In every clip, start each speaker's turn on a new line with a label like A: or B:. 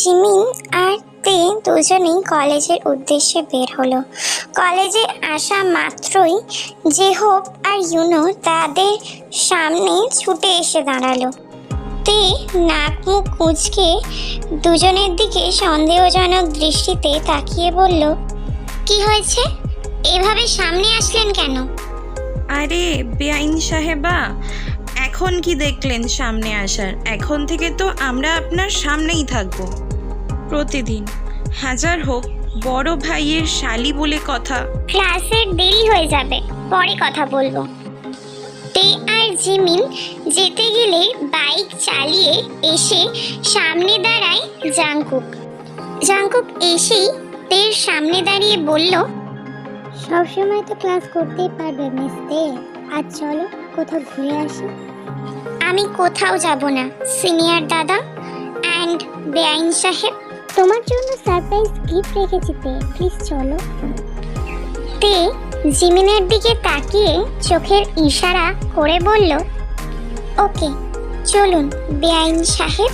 A: Jimin আর তে দুজনেই কলেজের উদ্দেশ্যে বের হলো। কলেজে আসা মাত্রই জেহোপ আর ইউনো তাদের সামনে ছুটে এসে দাঁড়ালো। তে নাক মুখ কুঁচকে দুজনের দিকে সন্দেহজনক দৃষ্টিতে তাকিয়ে বলল, কি হয়েছে? এভাবে সামনে আসলেন কেন?
B: আরে বেআইন সাহেবা, এখন কি দেখলেন সামনে আসার? এখন থেকে তো আমরা আপনার সামনেই থাকবো প্রতিদিন। হাজার হোক বড় ভাইয়ের শালি বলে কথা।
A: ক্লাসের দেরি হয়ে যাবে, পরে কথা বলবো। তে আর জিমিন যেতে গেলে বাইক চালিয়ে এসে সামনে দাঁড়ায় জাংকুক। জাংকুক এসেই তের সামনে দাঁড়িয়ে বলল, সবসময় তো ক্লাস করতেই পারবে মিস তে, আজ চলো কোথাও ঘুরে আসি। আমি কোথাও যাব না সিনিয়র দাদা অ্যান্ড বেআইন সাহেব, তোমার জন্য সারপ্রাইজ গিফট রেখেছি তে, প্লিজ চলো। তে জিমিনের দিকে তাকিয়ে চোখের ইশারা করে বলল, ওকে চলুন বেআইন সাহেব।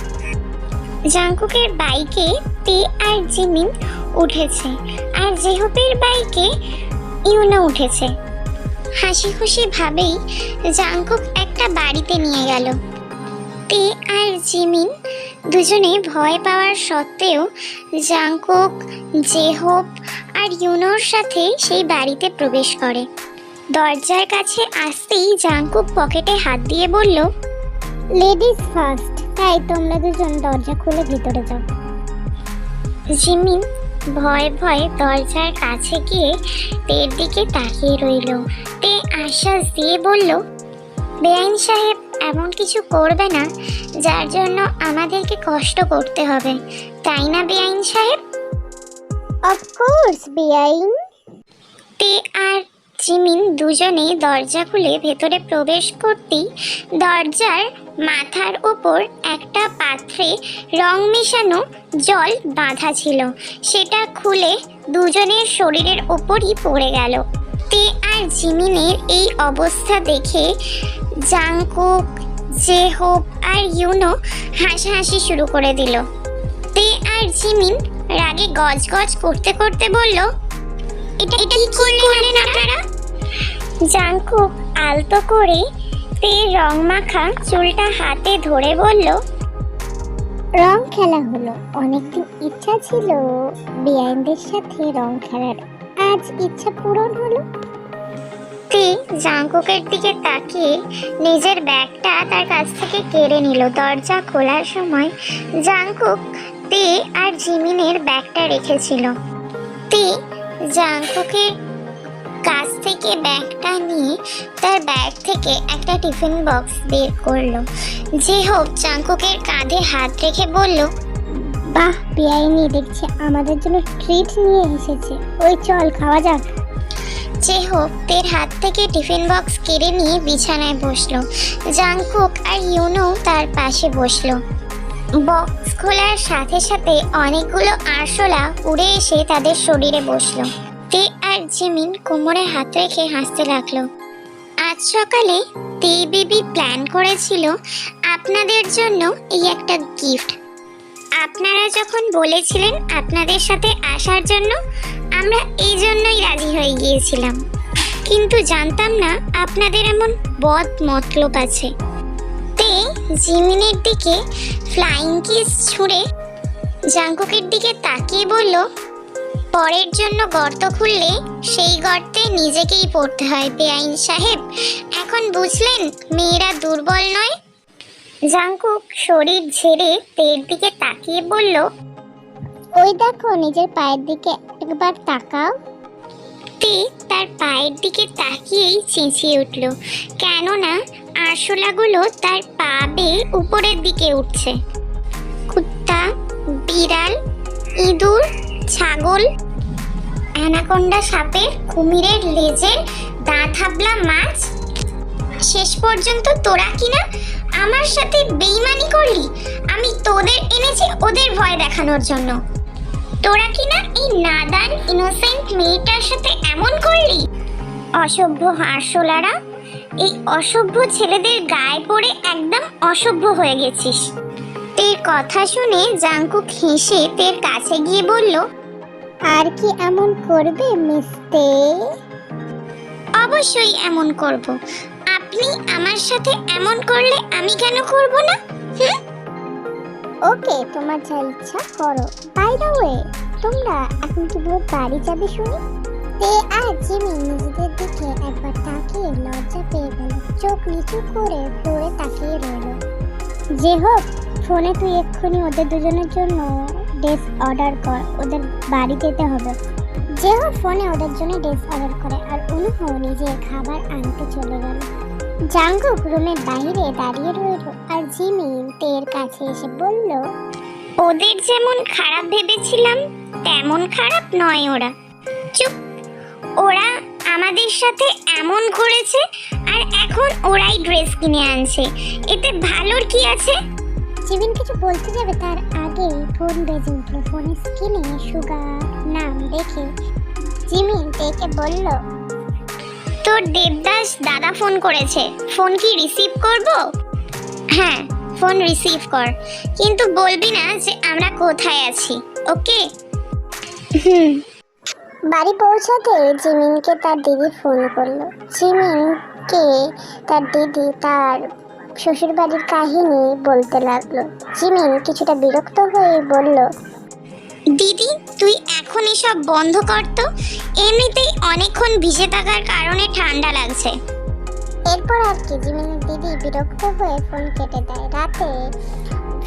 A: জাংকুকের বাইকে তে আর জিমিন উঠেছে, আর জেহপের বাইকে ইউনো উঠেছে। হাসি খুশি ভাবেই জাংকুক একটা বাড়িতে নিয়ে গেল। তে আর জিমিন দুজনে ভয় পাওয়ার সত্ত্বেও জাংকুক, জেহপ আর ইউনোর সাথে সেই বাড়িতে প্রবেশ করে। দরজার কাছে আসতেই জাংকুক পকেটে হাত দিয়ে বলল, লেডিস ফার্স্ট, তাই তোমরা দুজন দরজা খুলে ভিতরে যাও। জিমিন ভয়ে ভয়ে দরজার কাছে গিয়ে তের দিকে তাকিয়ে রইল। তে আশ্বাস দিয়ে বলল, বেআইন সাহেব এমন কিছু করবে না যার জন্য আমাদেরকে কষ্ট করতে হবে, তাই না বেআইন সাহেব? অফকোর্স বেআইন। তে আর জিমিন দুজনে দরজা খুলে ভেতরে প্রবেশ করতেই দরজার মাথার উপর একটা পাত্রে রং মেশানো জল বাঁধা ছিল। সেটা খুলে দুজনের শরীরের ওপরই পড়ে গেল। তে আর জিমিনের এই অবস্থা দেখে জাংকুক, জেহপ আর ইউনো হাসাহাসি শুরু করে দিল। তে আর জিমিন রাগে গজগজ করতে করতে বলল, এটা কি করলেন আপনারা? জাংকুক আলতো করে তের রং মাখা চুলটা হাতে ধরে বলল, রং খেলা হলো, অনেকদিন ইচ্ছা ছিল বেআইনদের সাথে রং খেলার, আজ ইচ্ছা পূরণ হলো। তে জাংকুকের দিকে তাকিয়ে নিজের ব্যাগটা তার কাছ থেকে কেড়ে নিল। দরজা খোলার সময় জাংকুক তে আর জিমিনের ব্যাগটা রেখেছিল। তে জাংকুকের কাছ থেকে ব্যাগটা নিয়ে তার ব্যাগ থেকে একটা টিফিন বক্স বের করলো। জেহপ জাংকুকের কাঁধে হাত রেখে বলল, বাহ বেআইনি, দেখছি আমাদের জন্য ট্রিট নিয়ে এসেছে, ওই চল খাওয়া যাক। জেহপ তের হাত থেকে টিফিন বক্স কেড়ে নিয়ে বিছানায় বসলো। জাংকুক আর ইউনো তার পাশে বসলো। বক্স খোলার সাথে সাথে অনেকগুলো আরশোলা উড়ে এসে তাদের শরীরে বসলো। তে আর জিমিন কোমরে হাত রেখে হাসতে লাগলো। আজ সকালে তে বেবি প্ল্যান করেছিল আপনাদের জন্য এই একটা গিফট। আপনারা যখন বলেছিলেন আপনাদের সাথে আসার জন্য, আমরা এই জন্যই রাজি হয়ে গিয়েছিলাম, কিন্তু জানতাম না আপনাদের এমন বদ মতলব আছে। তে জিমিনের দিকে ফ্লাইং কিস ছুঁড়ে জাংকুকের দিকে তাকিয়ে বলল, পরের জন্য গর্ত খুললে সেই গর্তে নিজেকেই পড়তে হয় বেআইন সাহেব, এখন বুঝলেন মেয়েরা দুর্বল নয়। জাংকুক শরীর ঝেড়ে তের দিকে তাকিয়ে বলল, ওই দেখো নিজের পায়ের দিকে একবার তাকাও। তে তার পায়ের দিকে তাকিয়েই চেঁচিয়ে উঠল, কেননা আরশোলাগুলো তার পা বেয়ে উপরের দিকে উঠছে। কুত্তা, বিড়াল, ইঁদুর, ছাগল, অ্যানাকোন্ডা সাপের, কুমিরের লেজের দাঁত হাবলা মাছ, শেষ পর্যন্ত তোরা কিনা আমার সাথে বেইমানি করলি। আমি তোদের এনেছি ওদের ভয় দেখানোর জন্য, তোরা কিনা এই নাদান ইনোসেন্ট মেয়েটার সাথে এমন করলি। অসভ্য আরশোলারা, এই অসভ্য ছেলেদের গায়ে পড়ে একদম অসভ্য হয়ে গেছিস। তের কথা শুনে জাংকুক হেসে তের কাছে গিয়ে বলল, আর কি এমন করবে মিস তে? অবশ্যই এমন করব। আপনি আমার সাথে এমন করলে আমি কেন করব না? ওকে, তোমার যা ইচ্ছা করো। বাই দ্য ওয়ে, তোমরা এখন কিভাবে বাড়ি যাবে শুনি? তে আর জিমি নিজেদের দিকে একবার তাকিয়ে লজ্জা পেয়ে গেল। চোখ নিচু করে ফ্লোরে তাকিয়ে রইল। যে হোক, ফোনে তুই এক্ষুনি ওদের দুজনের জন্য ড্রেস অর্ডার কর, ওদের বাড়ি যেতে হবে। যে হোক ফোনে ওদের জন্য ড্রেস অর্ডার করে আর অনুহ নিজে খাবার আনতে চলে গেল। জাংকুক রুমের বাইরে দাঁড়িয়ে রইল আর জিমিন তের কাছে এসে বলল, ওদের যেমন খারাপ ভেবেছিলাম তেমন খারাপ নয় ওরা। চুপ, ওরা আমাদের সাথে এমন করেছে আর এখন ওরাই ড্রেস কিনে আনছে, এতে ভালোর কি আছে? জিমিন কিছু বলতে যাবে তার আগেই ফোন বেজে উঠল। ফোনের স্ক্রিনে সুগার নাম দেখে জিমিন তেকে বলল, তোর দেবদাস দাদা ফোন করেছে, ফোন কি রিসিভ করব? হ্যাঁ, ফোন রিসিভ কর, কিন্তু বলবি না যে আমরা কোথায় আছি, ওকে? বাড়ি পৌঁছাতে জিমিনকে তার দিদি ফোন করলো। জিমিনকে তার দিদি তার শ্বশুর বাড়ির কাহিনী বলতে লাগলো। জিমিন কিছুটা বিরক্ত হয়ে বলল, দিদি তুই এখন এসব বন্ধ কর তো, এমনিতেই অনেকক্ষণ ভিজে থাকার কারণে ঠান্ডা লাগছে। এরপর আর কি জিমিনের দিদি বিরক্ত হয়ে ফোন কেটে দেয়। রাতে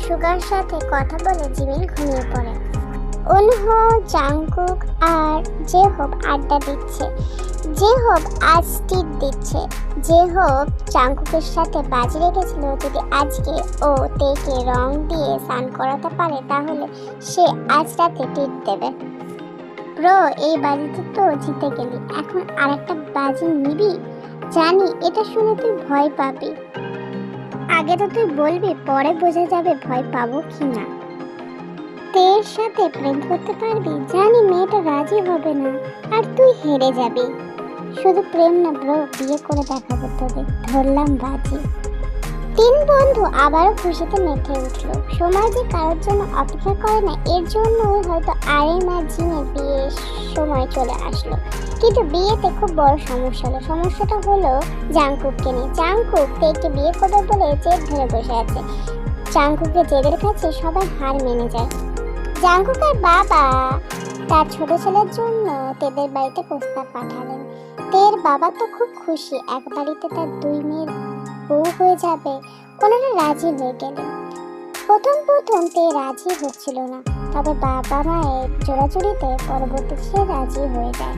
A: সুগার সাথে কথা বলে জিমিন ঘুমিয়ে পড়ে। অনুহ, জাংকুক আর জেহব আড্ডা দিচ্ছে। জেহব আজ টিপ দিচ্ছে। জেহব জাংকুকের সাথে বাজি রেখেছিল যদি আজকে ও তেকে রং দিয়ে স্নান করাতে পারে তাহলে সে আজ রাতে টিপ দেবে। ব্রো, এই বাজিতে তো জিতে গেলি, এখন আরেকটা বাজি নিবি? জানি এটা শুনে তুই ভয় পাবি, আগে তো তুই বলবি, পরে বোঝা যাবে ভয় পাবো কি না। তের সাথে প্রেম করতে পারবি? জানি মেয়েটা রাজি হবে না আর তুই হেরে যাবি। শুধু প্রেম না ব্রো, বিয়ে করে দেখাবো তোদের, ধরলাম বাজি। তিন বন্ধু আবারও খুশিতে মেতে উঠলো। সময় যে কারোর জন্য অপেক্ষা করে না, এর জন্যই হয়তো আরিম আর জিমের বিয়ের সময় চলে আসলো। কিন্তু বিয়েতে খুব বড় সমস্যা হলো। সমস্যাটা হলো জাংকুককে নিয়ে। জাংকুক তেকে বিয়ে করবে বলে জেদ ধরে বসে আছে। জাংকুকের জেদের কাছে সবাই হার মেনে যায়। জাংকুকের বাবা তার ছোট ছেলের জন্য তেদের বাড়িতে প্রস্তাব পাঠালেন। তের বাবা তো খুব খুশি, এক বাড়িতে তার দুই মেয়ের বউ হয়ে যাবে। ওনারা রাজি হয়ে গেলেন। প্রথম তে রাজি হচ্ছিল না, তবে বাবা মায়ের জোড়াজুড়িতে পরবর্তীতে সে রাজি হয়ে যায়।